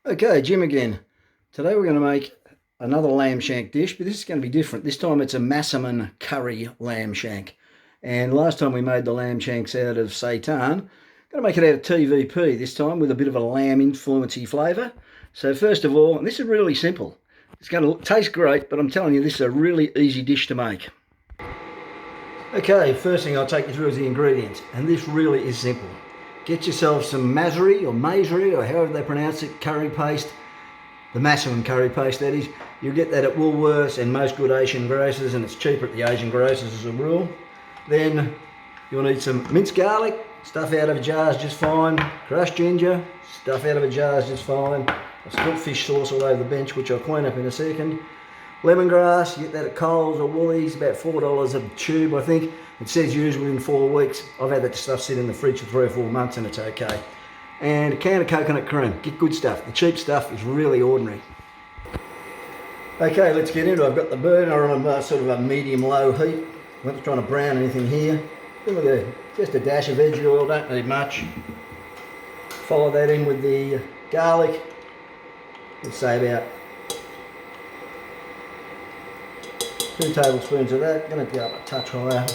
Okay, Jim again. Today we're going to make another lamb shank dish, but this is going to be different. This time it's a Massaman curry lamb shank. And last time we made the lamb shanks out of seitan. Going to make it out of TVP this time with a bit of a lamb influency flavour. So first of all, and this is really simple. It's going to taste great, but I'm telling you, this is a really easy dish to make. Okay, first thing I'll take you through is the ingredients, and this really is simple. Get yourself some Masuri or however they pronounce it, curry paste, the Massaman curry paste that is. You'll get that at Woolworths and most good Asian grocers, and it's cheaper at the Asian grocers as a rule. Then you'll need some minced garlic, stuff out of a jar is just fine. Crushed ginger, stuff out of a jar is just fine. I've spilt fish sauce all over the bench, which I'll clean up in a second. Lemongrass, you get that at Coles or Woolies, about $4 a tube I think. It says used within 4 weeks. I've had that stuff sit in the fridge for 3 or 4 months and it's okay. And a can of coconut cream, get good stuff. The cheap stuff is really ordinary. Okay, let's get into it. I've got the burner on a sort of a medium-low heat. I'm not trying to brown anything here. Just a dash of veggie oil, don't need much. Follow that in with the garlic. Let's say about 2 tablespoons of that. Going to go up a touch higher.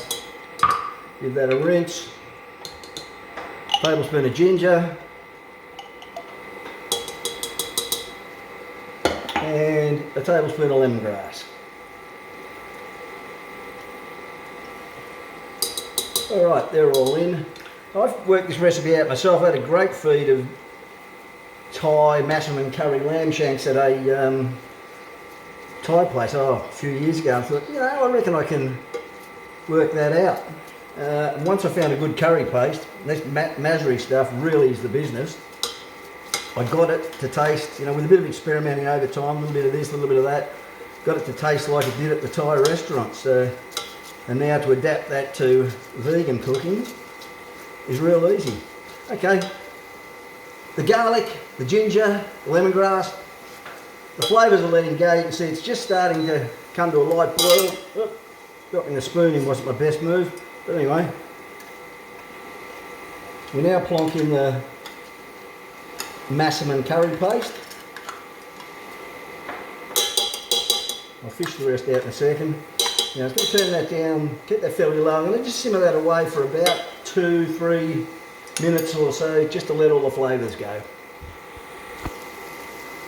Give that a rinse. Tablespoon of ginger. And a tablespoon of lemongrass. Alright, they're all in. I've worked this recipe out myself. I had a great feed of Thai Massaman curry lamb shanks at a Thai place a few years ago. I thought, I reckon I can work that out. Once I found a good curry paste, this Masuri stuff really is the business. I got it to taste, with a bit of experimenting over time, a little bit of this, a little bit of that, got it to taste like it did at the Thai restaurants. And now to adapt that to vegan cooking is real easy. Okay, the garlic, the ginger, the lemongrass, the flavours are letting go. You can see it's just starting to come to a light boil. Oh, dropping the spoon in wasn't my best move, but anyway. We now plonk in the Massaman curry paste. I'll fish the rest out in a second. Now I was going to turn that down, keep that fairly low. I'm going to just simmer that away for about 2-3 minutes or so, just to let all the flavours go.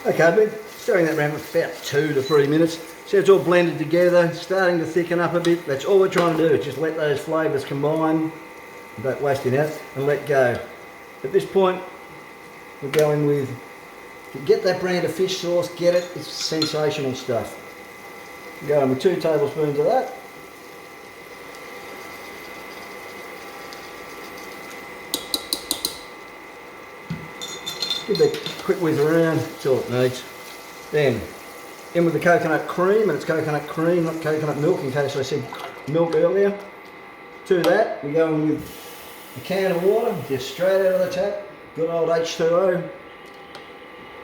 Okay, I've been stirring that around for about 2 to 3 minutes. So it's all blended together, starting to thicken up a bit. That's all we're trying to do, just let those flavours combine, don't waste it out, and let go. At this point, we're going with, get that brand of fish sauce, get it, it's sensational stuff. Going with 2 tablespoons of that. Give that a quick whiz around, that's all it needs. Then, in with the coconut cream, and it's coconut cream, not coconut milk, in case I said milk earlier. To that, we're going with a can of water, just straight out of the tap. Good old H2O.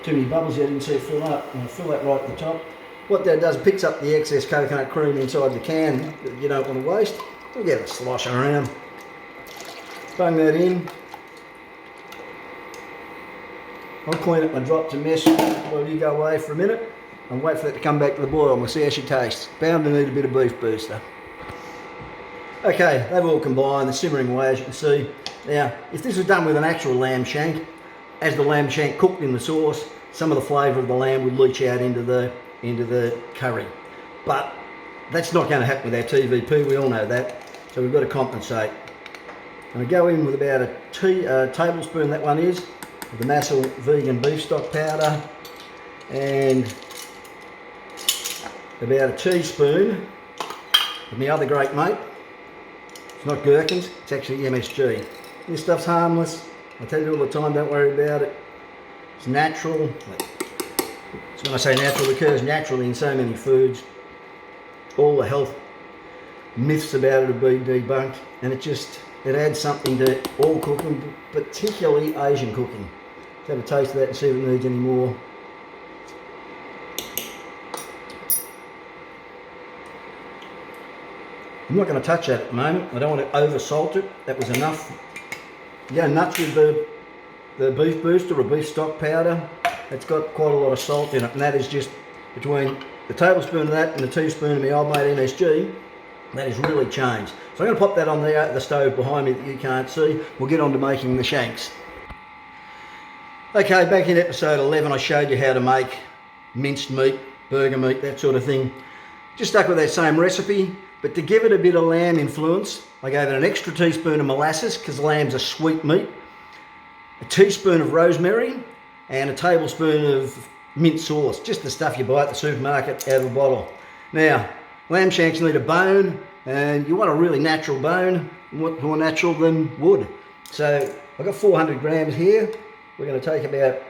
Too many bubbles here, I didn't see it fill up. I'm going to fill that right at the top. What that does, picks up the excess coconut cream inside the can that you don't want to waste. We'll get a slosh around. Bung that in. I'll clean up my drop to mess while you go away for a minute and wait for that to come back to the boil and we'll see how she tastes. Bound to need a bit of beef booster. Okay, they've all combined, they're simmering away as you can see. Now, if this was done with an actual lamb shank, as the lamb shank cooked in the sauce, some of the flavour of the lamb would leach out into the curry. But that's not going to happen with our TVP, we all know that. So we've got to compensate. I'm going to go in with about a tablespoon, that one is, of the Massaman vegan beef stock powder, and about a teaspoon of my other great mate. It's not gherkins, it's actually MSG. This stuff's harmless. I tell you all the time, don't worry about it. It's natural. So when I say natural, it occurs naturally in so many foods. All the health myths about it have been debunked, and it adds something to all cooking, particularly Asian cooking. Let's have a taste of that and see if it needs any more. I'm not going to touch that at the moment. I don't want to over salt it. That was enough. You go nuts with the beef booster or beef stock powder. it's got quite a lot of salt in it, and that is just between the tablespoon of that and the teaspoon of my old mate MSG. That has really changed. So I'm going to pop that on the stove behind me that you can't see. We'll get on to making the shanks. Okay, back in episode 11 I showed you how to make minced meat, burger meat, that sort of thing. Just stuck with that same recipe, but to give it a bit of lamb influence, I gave it an extra teaspoon of molasses, because lamb's a sweet meat, a teaspoon of rosemary, and a tablespoon of mint sauce, just the stuff you buy at the supermarket out of a bottle. Now, lamb shanks need a bone, and you want a really natural bone, more natural than wood. So I've got 400 grams here. We're going to take about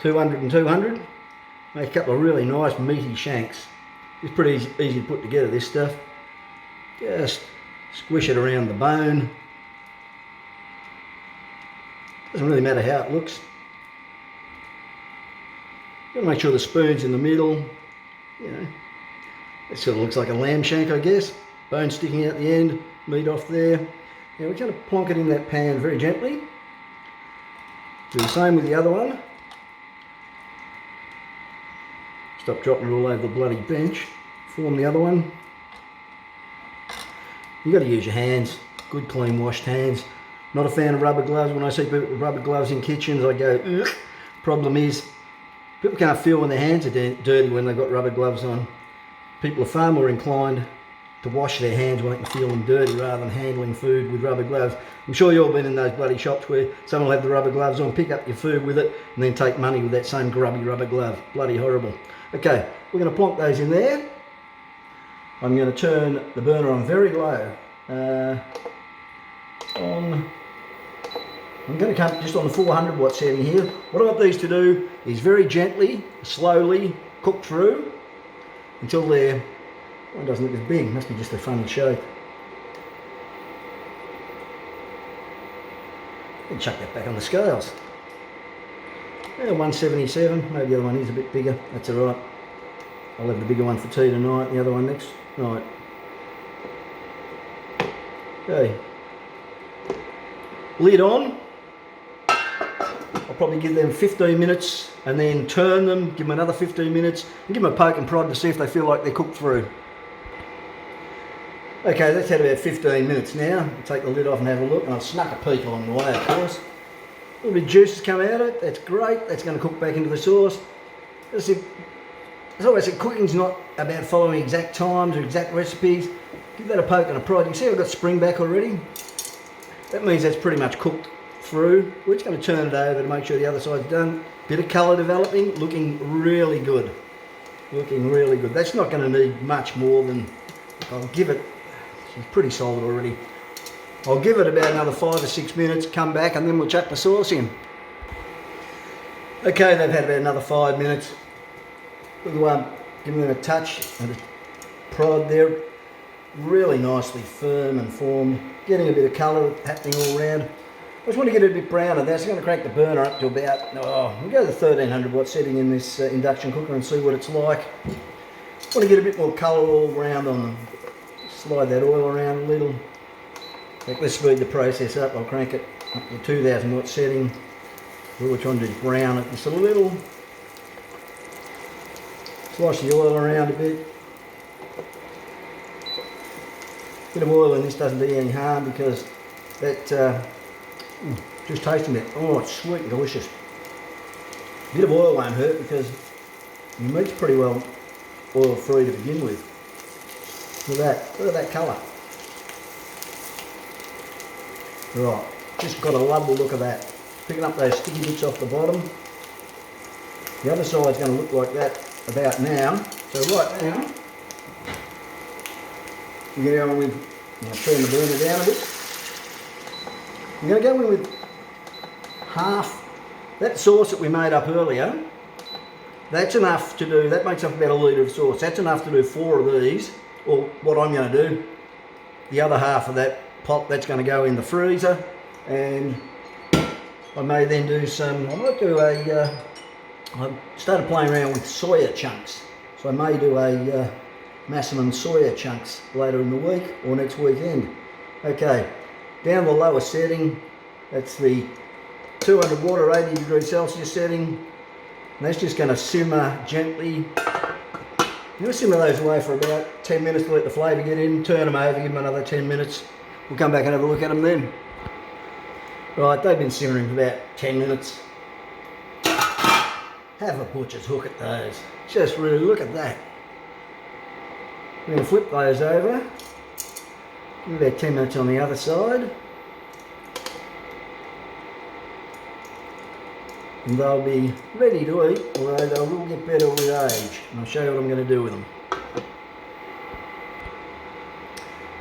200 and 200. Make a couple of really nice meaty shanks. It's pretty easy to put together, this stuff. Just squish it around the bone. Doesn't really matter how it looks. Got to make sure the spoon's in the middle. You know, it sort of looks like a lamb shank, I guess. Bone sticking out the end, meat off there. Now we're going to plonk it in that pan very gently. Do the same with the other one. Stop dropping it all over the bloody bench. Form the other one. You've got to use your hands, good clean washed hands. Not a fan of rubber gloves. When I see people with rubber gloves in kitchens, I go, ugh. Problem is, people can't feel when their hands are dirty when they've got rubber gloves on. People are far more inclined to wash their hands when they can feel them dirty rather than handling food with rubber gloves. I'm sure you've all been in those bloody shops where someone will have the rubber gloves on, pick up your food with it, and then take money with that same grubby rubber glove. Bloody horrible. Okay, we're going to plonk those in there. I'm going to turn the burner on very low. I'm going to come just on the 400 watt setting here. What I want these to do is very gently, slowly cook through until they're, well, it doesn't look as big, must be just a funny shape. And chuck that back on the scales. Yeah, 177, maybe the other one is a bit bigger, that's alright. I'll have the bigger one for tea tonight, the other one next night. Okay. Lid on. I'll probably give them 15 minutes and then turn them, give them another 15 minutes and give them a poke and prod to see if they feel like they're cooked through. Okay, that's had about 15 minutes now. I'll take the lid off and have a look, and I've snuck a peek along the way, of course. A little bit of juice has come out of it, that's great. That's going to cook back into the sauce. As always said, cooking's not about following exact times or exact recipes. Give that a poke and a prod. You can see I've got spring back already. That means that's pretty much cooked through. We're just going to turn it over to make sure the other side's done. Bit of colour developing, looking really good. Looking really good. That's not going to need much more than, I'll give it, it's pretty solid already. I'll give it about another 5 or 6 minutes, come back, and then we'll chuck the sauce in. Okay, they've had about another 5 minutes. We'll give them a touch and a prod there. Really nicely firm and formed. Getting a bit of colour happening all around. I just want to get it a bit browner. That's going to crank the burner up to about, we'll go to the 1300 watt setting in this induction cooker and see what it's like. Want to get a bit more colour all around on them. Slide that oil around a little. Let's speed the process up. I'll crank it up to the 2000 watt setting. What we're trying to do is brown it just a little. Slosh the oil around a bit. Bit of oil in this doesn't do you any harm because that, just tasting it, oh, it's sweet and delicious. A bit of oil won't hurt because the meat's pretty well oil free to begin with. Look at that colour. Right, just got a lovely look of that. Picking up those sticky bits off the bottom. The other side's going to look like that about now. So right now, we're going to go in with, I'm going to turn the burner down a bit. I'm going to go in with half, that sauce that we made up earlier, that's enough to do, that makes up about 1 litre of sauce. That's enough to do 4 of these, or what I'm going to do, the other half of that pot, that's going to go in the freezer, and I may then do some, I might do a, I've started playing around with soya chunks, so I may do a Massillon soya chunks later in the week or next weekend. Okay, down the lower setting, that's the 200 watt or 80 degrees Celsius setting. And that's just going to simmer gently. I'm going to simmer those away for about 10 minutes to let the flavour get in, turn them over, give them another 10 minutes. We'll come back and have a look at them then. Right, they've been simmering for about 10 minutes. Have a butcher's hook at those. Just really look at that. We're going to flip those over. Give about 10 minutes on the other side. And they'll be ready to eat, although they will get better with age. And I'll show you what I'm going to do with them.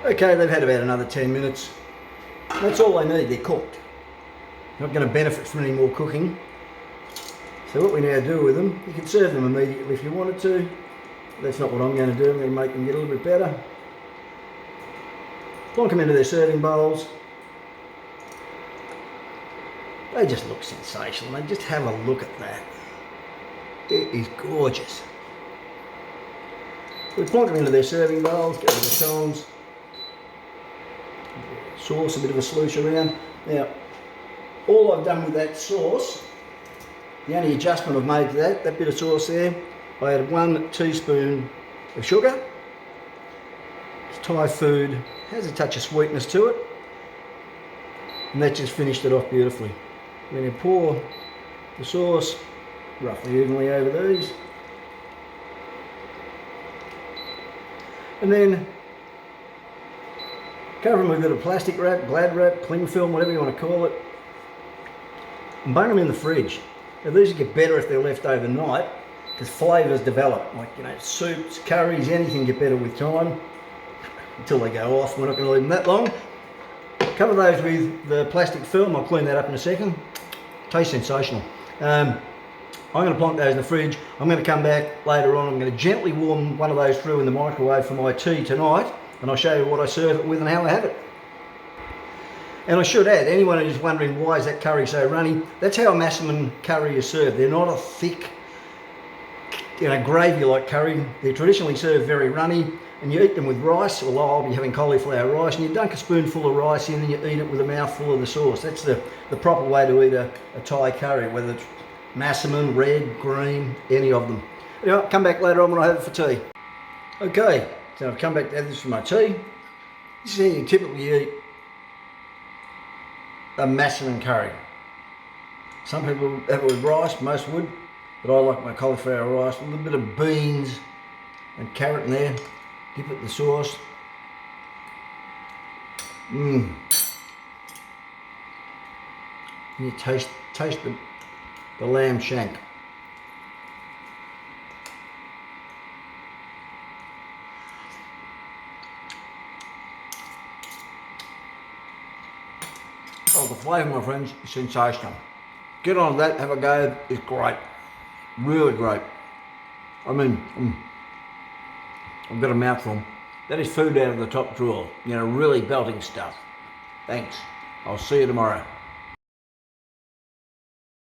Okay, they've had about another 10 minutes. That's all they need, they're cooked. Not going to benefit from any more cooking. So what we now do with them, you can serve them immediately if you wanted to. That's not what I'm going to do, I'm going to make them get a little bit better. Plonk them into their serving bowls. They just look sensational, and just have a look at that. It is gorgeous. We plonk them into their serving bowls, get rid of the tongs. Sauce, a bit of a sloosh around. Now, all I've done with that sauce, the only adjustment I've made to that bit of sauce there, I added 1 teaspoon of sugar. It's Thai food, has a touch of sweetness to it, and that just finished it off beautifully. I'm going to pour the sauce roughly evenly over these, and then cover them with a bit of plastic wrap, Glad wrap, cling film, whatever you want to call it, and bung them in the fridge. Now these will get better if they're left overnight, because flavours develop, like, you know, soups, curries, anything get better with time, until they go off. We're not going to leave them that long. Cover those with the plastic film, I'll clean that up in a second. Tastes sensational. I'm going to plonk those in the fridge. I'm going to come back later on, I'm going to gently warm one of those through in the microwave for my tea tonight, and I'll show you what I serve it with and how I have it. And I should add, anyone who's wondering why is that curry so runny, that's how a Massaman curry is served. They're not a thick, you know, gravy-like curry. They're traditionally served very runny, and you eat them with rice. Well, I'll be having cauliflower rice, and you dunk a spoonful of rice in and you eat it with a mouthful of the sauce. That's the proper way to eat a Thai curry, whether it's Massaman, red, green, any of them. Anyway, I'll come back later on when I have it for tea. Okay, so I've come back to have this for my tea. This is how you typically eat a Massaman curry. Some people have it with rice, most would, but I like my cauliflower rice with a little bit of beans and carrot in there. Dip it in the sauce. And you taste the lamb shank. Oh, the flavour, my friends, is sensational. Get on that, have a go, it's great. Really great. I mean, I've got a mouthful. That is food out of the top drawer. You know, really belting stuff. Thanks. I'll see you tomorrow.